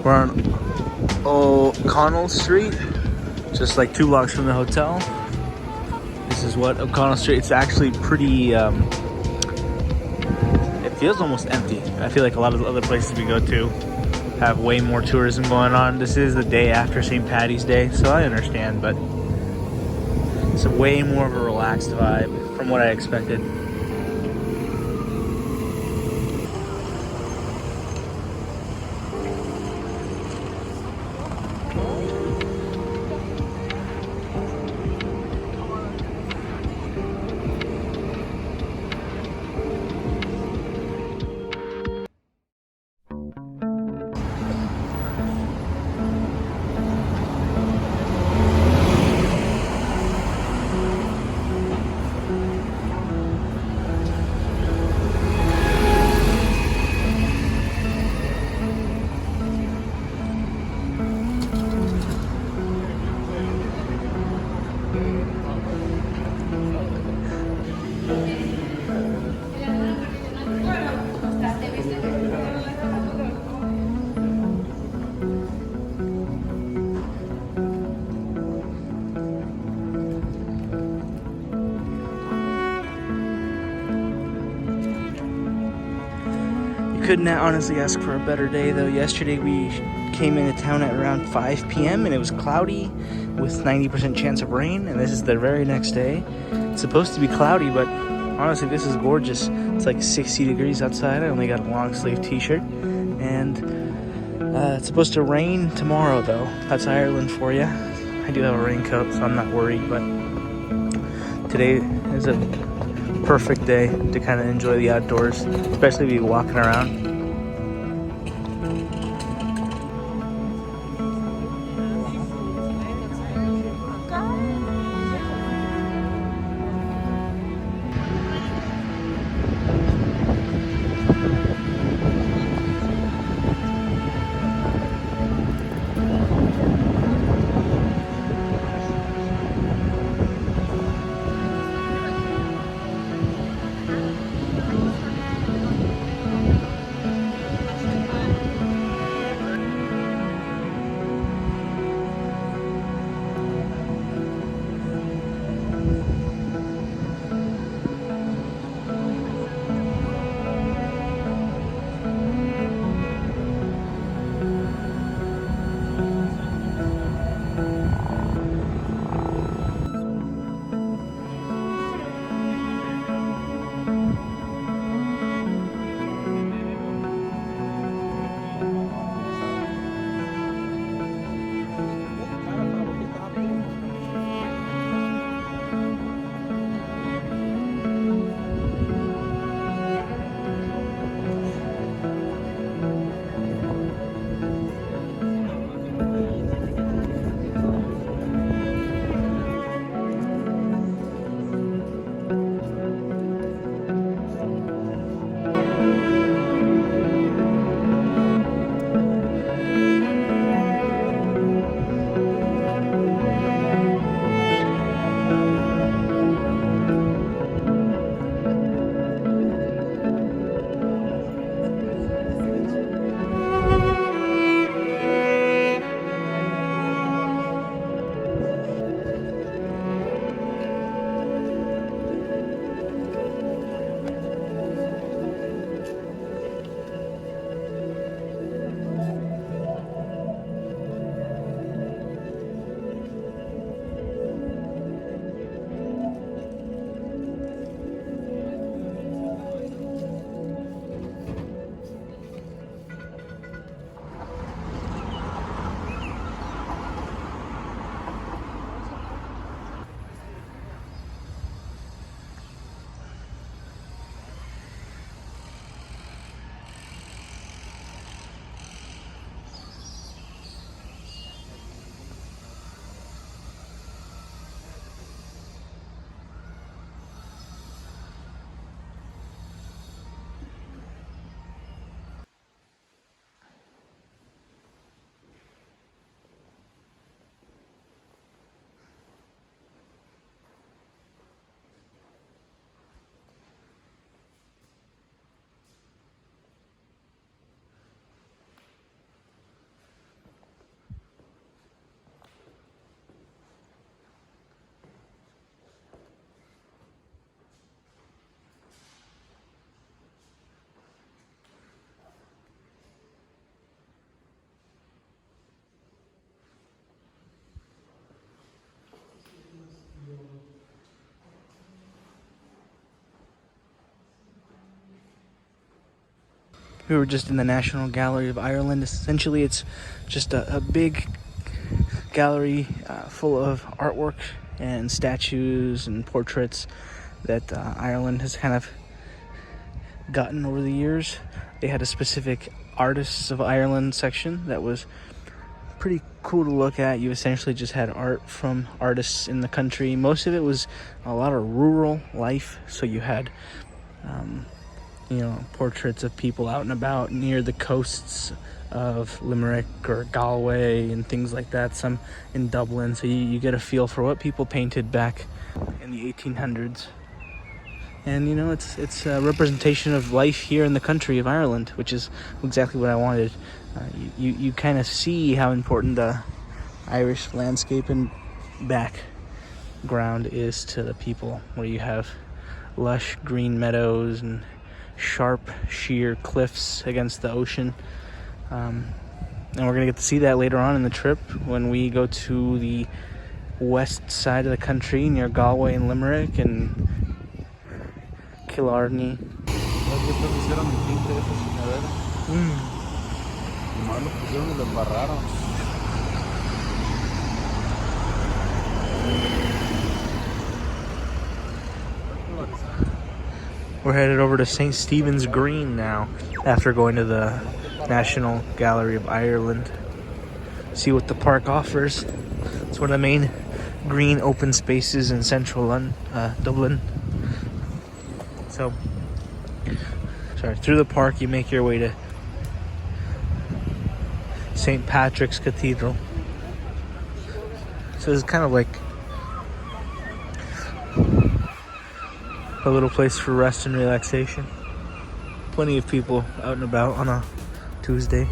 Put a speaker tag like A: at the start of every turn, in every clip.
A: We're on O'Connell Street, just like 2 blocks from the hotel. This is what O'Connell Street. It's actually pretty. It feels almost empty. I feel like a lot of the other places we go to have way more tourism going on. This is the day after St. Paddy's Day, so I understand, but it's a way more of a relaxed vibe from what I expected. Could not honestly ask for a better day though. Yesterday we came into town at around 5 p.m. and it was cloudy with 90% chance of rain, and this is the very next day. It's supposed to be cloudy, but honestly this is gorgeous. It's like 60 degrees outside. I only got a long sleeve t-shirt, and it's supposed to rain tomorrow though. That's Ireland for you. I do have a raincoat, so I'm not worried, but today is a perfect day to kind of enjoy the outdoors, especially be walking around. We were just in the National Gallery of Ireland. Essentially, it's just a big gallery full of artwork and statues and portraits that Ireland has kind of gotten over the years. They had a specific Artists of Ireland section that was pretty cool to look at. You essentially just had art from artists in the country. Most of it was a lot of rural life, so you had portraits of people out and about near the coasts of Limerick or Galway and things like that, some in Dublin, so you get a feel for what people painted back in the 1800s. And it's a representation of life here in the country of Ireland, which is exactly what I wanted. You kind of see how important the Irish landscape and background is to the people, where you have lush green meadows and sharp, sheer cliffs against the ocean. And we're going to get to see that later on in the trip when we go to the west side of the country near Galway and Limerick and Killarney. We're headed over to St. Stephen's Green now, after going to the National Gallery of Ireland. See what the park offers. It's one of the main green open spaces in central Dublin. So, through the park you make your way to St. Patrick's Cathedral. So it's kind of like a little place for rest and relaxation. Plenty of people out and about on a Tuesday.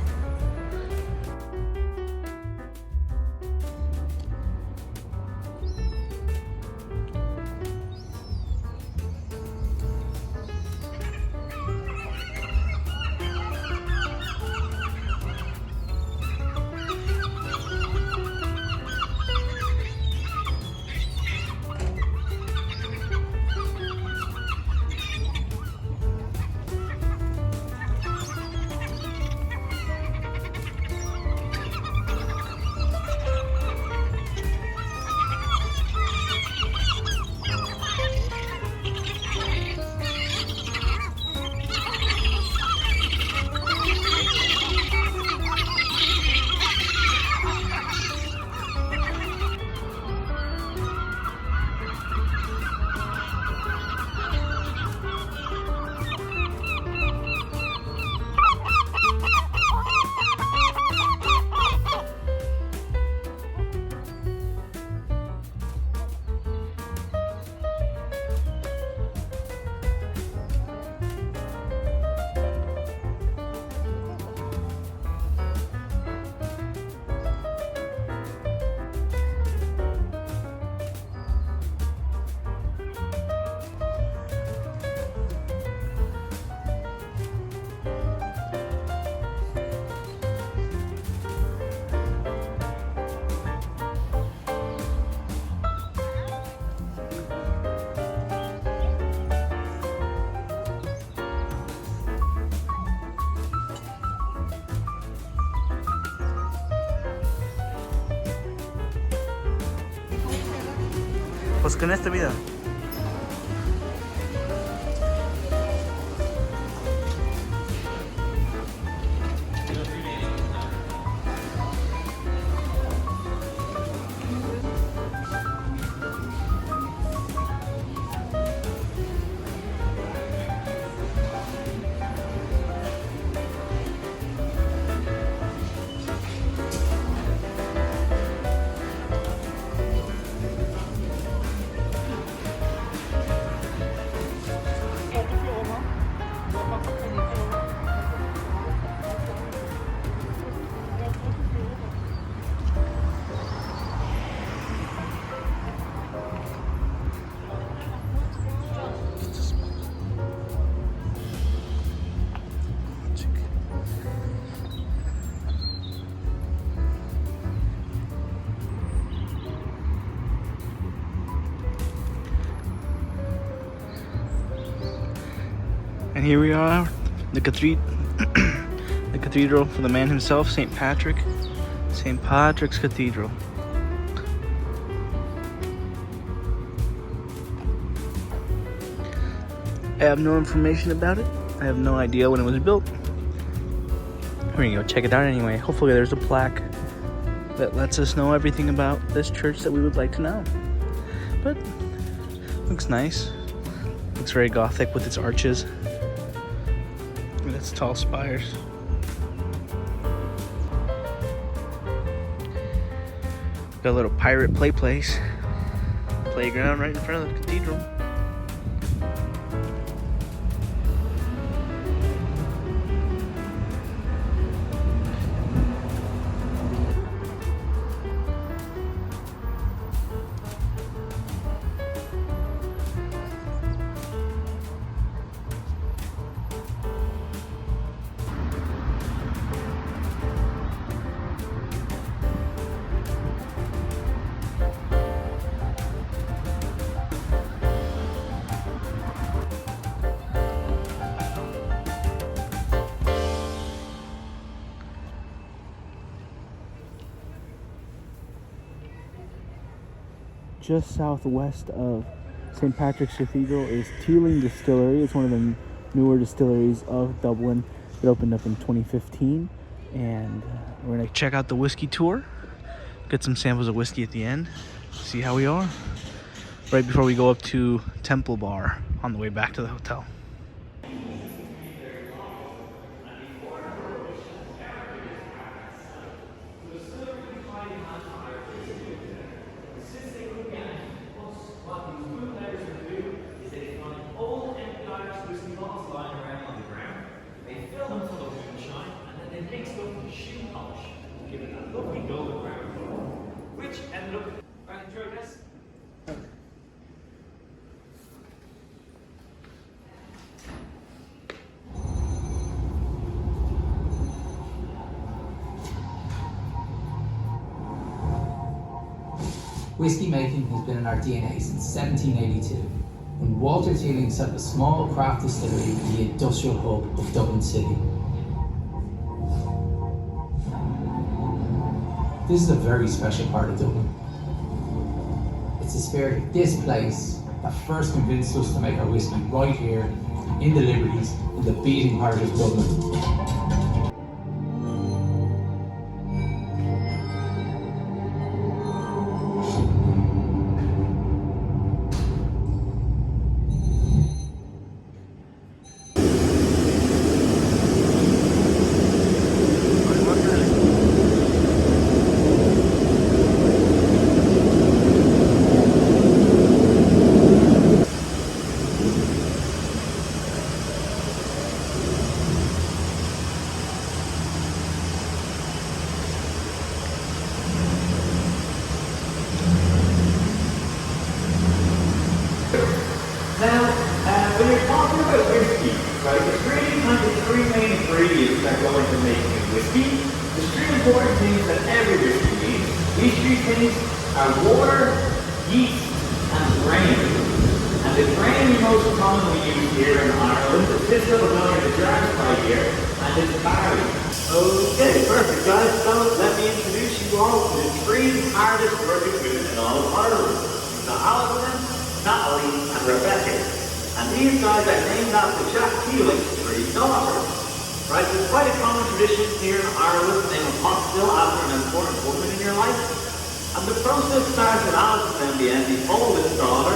A: Pues con esta vida. And here we are, the cathedral. the cathedral for the man himself, St. Patrick. St. Patrick's Cathedral. I have no information about it. I have no idea when it was built. We're gonna go check it out anyway. Hopefully there's a plaque that lets us know everything about this church that we would like to know. But looks nice. Looks very Gothic with its arches and its tall spires. Got a little pirate playground right in front of the cathedral. Just southwest of St. Patrick's Cathedral is Teeling Distillery. It's one of the newer distilleries of Dublin. It opened up in 2015, and we're gonna check out the whiskey tour, get some samples of whiskey at the end, see how we are, right before we go up to Temple Bar on the way back to the hotel.
B: Whiskey making has been in our DNA since 1782, when Walter Teeling set up a small craft distillery in the industrial hub of Dublin City. This is a very special part of Dublin. It's the spirit of this place that first convinced us to make our whiskey right here, in the Liberties, in the beating heart of Dublin.
C: When you're talking about whiskey, right, there's really kind of three main ingredients that go into making whiskey. There's three important things that every whiskey needs. These three things are water, yeast, and grain. And the grain we most commonly use here in Ireland is this little million of jars by year, and it's barley. Okay, perfect guys, so let me introduce you all to the three hardest working women in all of Ireland. So Alison, Natalie, and Rebecca. And these guys are named after Jack Teeling's three daughters. Right, so it's quite a common tradition here in Ireland to name a pot still after an important woman in your life. And the process starts with Alison MBN, the oldest daughter.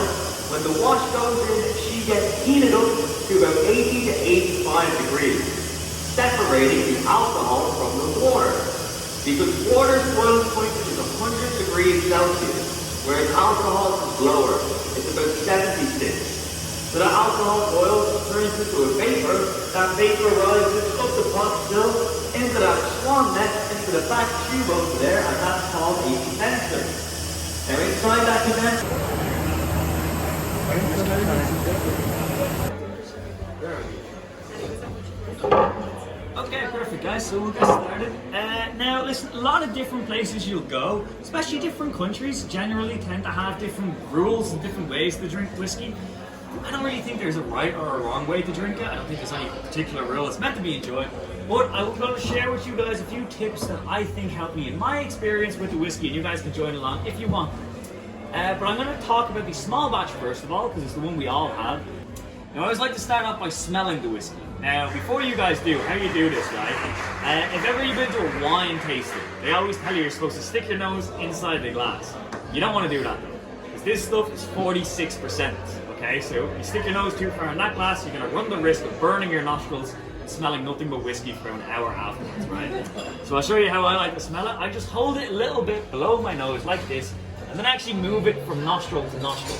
C: When the wash goes in, she gets heated up to about 80 to 85 degrees, separating the alcohol from the water. Because water's boiling point is 100 degrees Celsius, whereas alcohol is lower. It's about 76. So the alcohol boils, turns into a vapor. That vapor rises up the pot still, into that swan neck, into the back tube over there, and that's called a condenser. Now inside that condenser. Okay, perfect guys, so we'll get started. Now listen, a lot of different places you'll go, especially different countries, generally tend to have different rules and different ways to drink whiskey. I don't really think there's a right or a wrong way to drink it. I don't think there's any particular rule. It's meant to be enjoyed. But I'm going to share with you guys a few tips that I think helped me in my experience with the whiskey, and you guys can join along if you want. But I'm going to talk about the small batch first of all, because it's the one we all have. Now, I always like to start off by smelling the whiskey. Now, before you guys do, how you do this, right? If ever you've been to a wine tasting, they always tell you you're supposed to stick your nose inside the glass. You don't want to do that though, because this stuff is 46%. Okay, so if you stick your nose too far in that glass, you're going to run the risk of burning your nostrils and smelling nothing but whiskey for an hour afterwards, right? So I'll show you how I like to smell it. I just hold it a little bit below my nose like this, and then actually move it from nostril to nostril,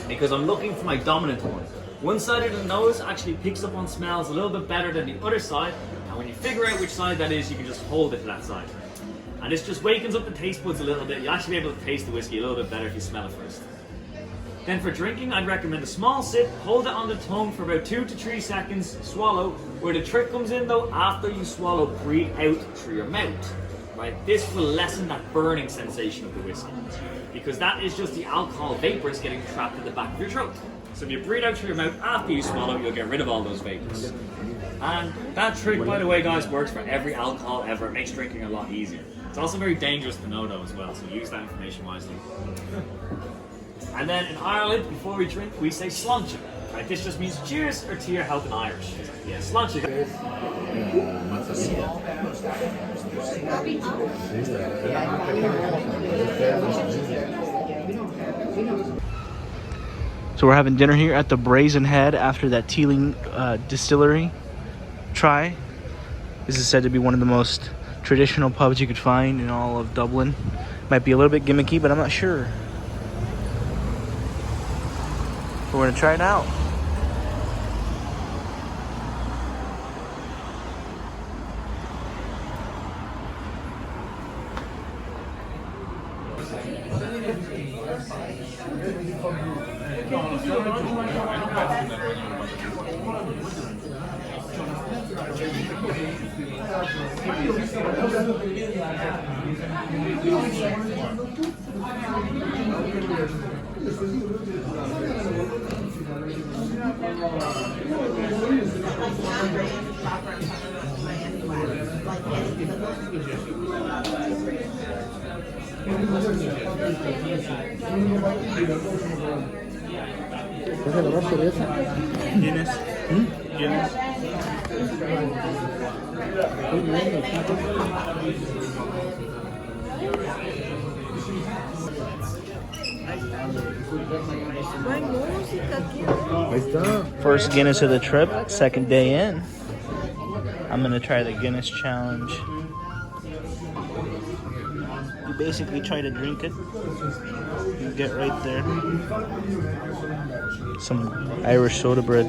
C: because I'm looking for my dominant one. One side of the nose actually picks up on smells a little bit better than the other side, and when you figure out which side that is, you can just hold it to that side. And this just wakens up the taste buds a little bit. You'll actually be able to taste the whiskey a little bit better if you smell it first. Then for drinking, I'd recommend a small sip, hold it on the tongue for about 2 to 3 seconds, swallow. Where the trick comes in though, after you swallow, breathe out through your mouth. Right? This will lessen that burning sensation of the whiskey, because that is just the alcohol vapors getting trapped at the back of your throat. So if you breathe out through your mouth after you swallow, you'll get rid of all those vapors. And that trick, by the way, guys, works for every alcohol ever. It makes drinking a lot easier. It's also very dangerous to know though as well, so use that information wisely. And then in Ireland, before we drink, we say sláinte. Right? This just means cheers or to your health in Irish. Yeah, sláinte.
A: So we're having dinner here at the Brazen Head after that Teeling distillery try. This is said to be one of the most traditional pubs you could find in all of Dublin. Might be a little bit gimmicky, but I'm not sure. We're gonna try it out. Guinness. Guinness. First Guinness of the trip, second day in. I'm gonna try the Guinness challenge. You basically try to drink it. You get right there. Some Irish soda bread.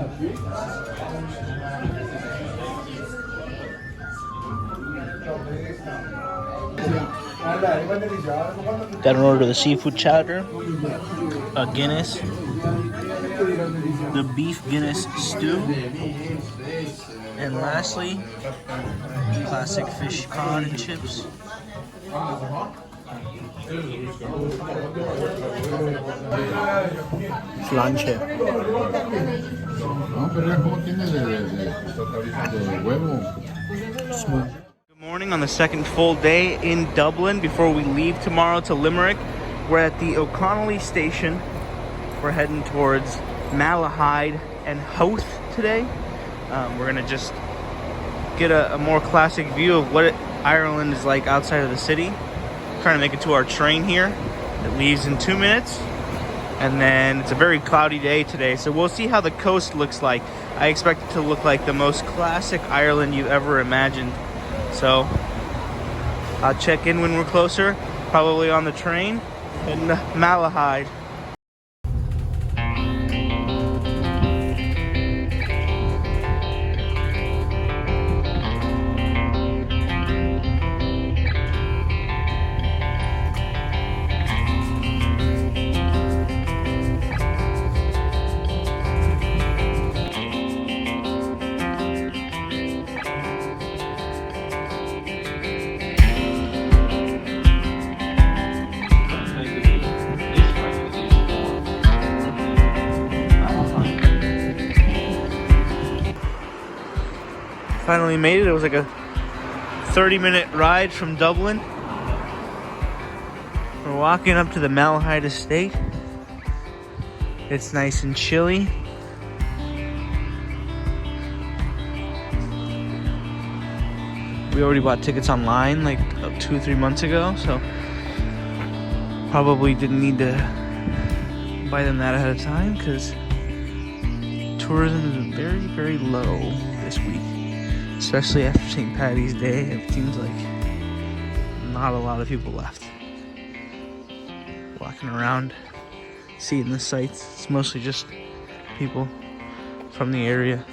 A: Got an order of the seafood chowder, a Guinness, the beef Guinness stew, and lastly, classic fish cod and chips. Sláinte. Smooth. Good morning on the second full day in Dublin before we leave tomorrow to Limerick. We're at the O'Connelly station. We're heading towards Malahide and Howth today. We're gonna just get a more classic view of what Ireland is like outside of the city. Trying to make it to our train here. It leaves in 2 minutes. And then it's a very cloudy day today, so we'll see how the coast looks like. I expect it to look like the most classic Ireland you've ever imagined. So I'll check in when we're closer, probably on the train in Malahide. Finally made it. It was like a 30-minute ride from Dublin. We're walking up to the Malahide Estate. It's nice and chilly. We already bought tickets online like 2 or 3 months ago, so probably didn't need to buy them that ahead of time because tourism is very, very low this week, especially after St. Paddy's Day. It seems like not a lot of people left. Walking around, seeing the sights. It's mostly just people from the area.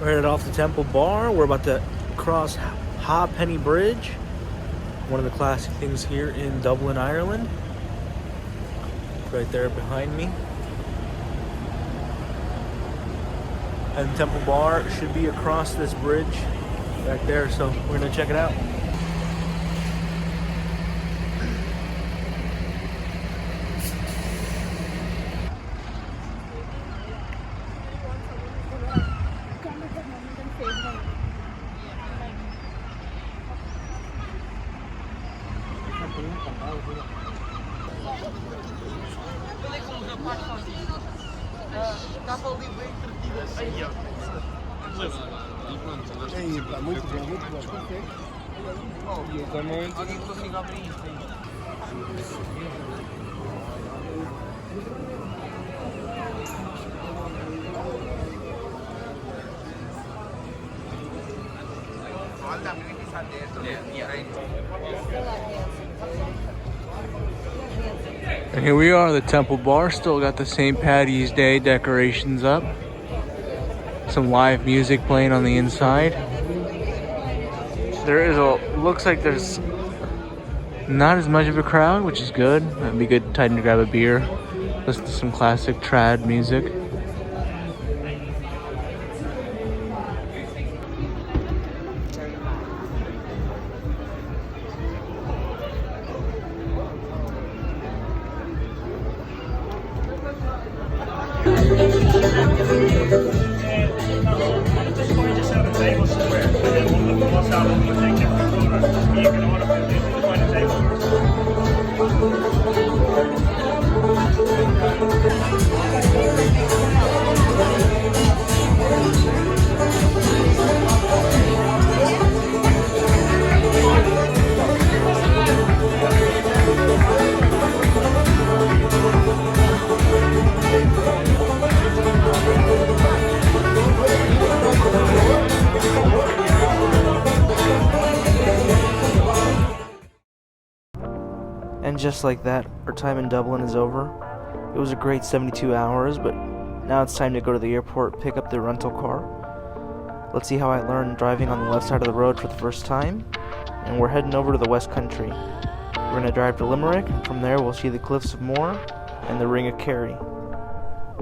A: We're headed off the Temple Bar. We're about to cross Penny Bridge, one of the classic things here in Dublin, Ireland. Right there behind me. And Temple Bar should be across this bridge back there, so we're gonna check it out. And here we are, the Temple Bar. Still got the St. Patty's Day decorations up. Some live music playing on the inside. Looks like there's not as much of a crowd, which is good. It'd be good time to grab a beer, listen to some classic trad music. And just like that, our time in Dublin is over. It was a great 72 hours, but now it's time to go to the airport, pick up the rental car. Let's see how I learned driving on the left side of the road for the first time. And we're heading over to the West Country. We're going to drive to Limerick. From there, we'll see the Cliffs of Moher and the Ring of Kerry.